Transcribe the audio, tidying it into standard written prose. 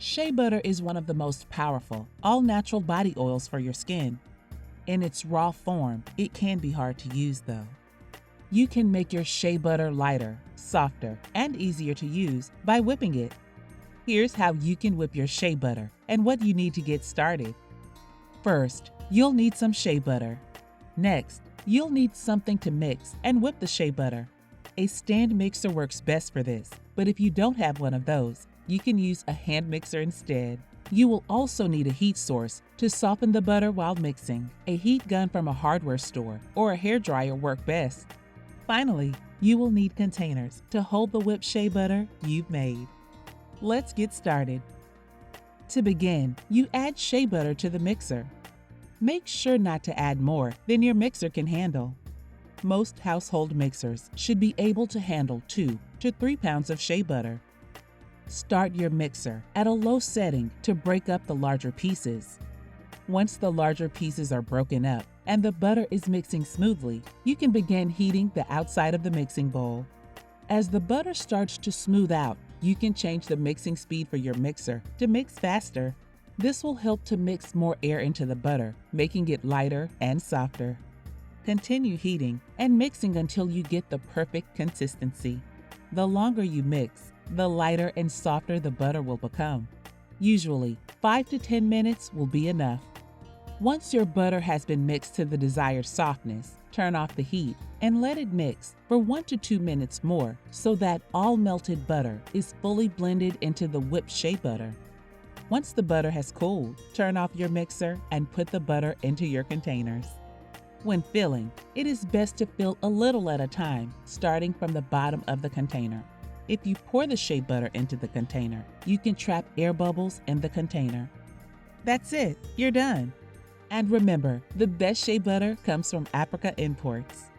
Shea butter is one of the most powerful, all-natural body oils for your skin. In its raw form, it can be hard to use though. You can make your shea butter lighter, softer, and easier to use by whipping it. Here's how you can whip your shea butter and what you need to get started. First, you'll need some shea butter. Next, you'll need something to mix and whip the shea butter. A stand mixer works best for this, but if you don't have one of those, you can use a hand mixer instead. You will also need a heat source to soften the butter while mixing. A heat gun from a hardware store or a hairdryer work best. Finally, you will need containers to hold the whipped shea butter you've made. Let's get started. To begin, you add shea butter to the mixer. Make sure not to add more than your mixer can handle. Most household mixers should be able to handle 2 to 3 pounds of shea butter. Start your mixer at a low setting to break up the larger pieces. Once the larger pieces are broken up and the butter is mixing smoothly, you can begin heating the outside of the mixing bowl. As the butter starts to smooth out, you can change the mixing speed for your mixer to mix faster. This will help to mix more air into the butter, making it lighter and softer. Continue heating and mixing until you get the perfect consistency. The longer you mix, the lighter and softer the butter will become. Usually, 5 to 10 minutes will be enough. Once your butter has been mixed to the desired softness, turn off the heat and let it mix for 1 to 2 minutes more so that all melted butter is fully blended into the whipped shea butter. Once the butter has cooled, turn off your mixer and put the butter into your containers. When filling, it is best to fill a little at a time, starting from the bottom of the container. If you pour the shea butter into the container, you can trap air bubbles in the container. That's it, you're done. And remember, the best shea butter comes from Africa Imports.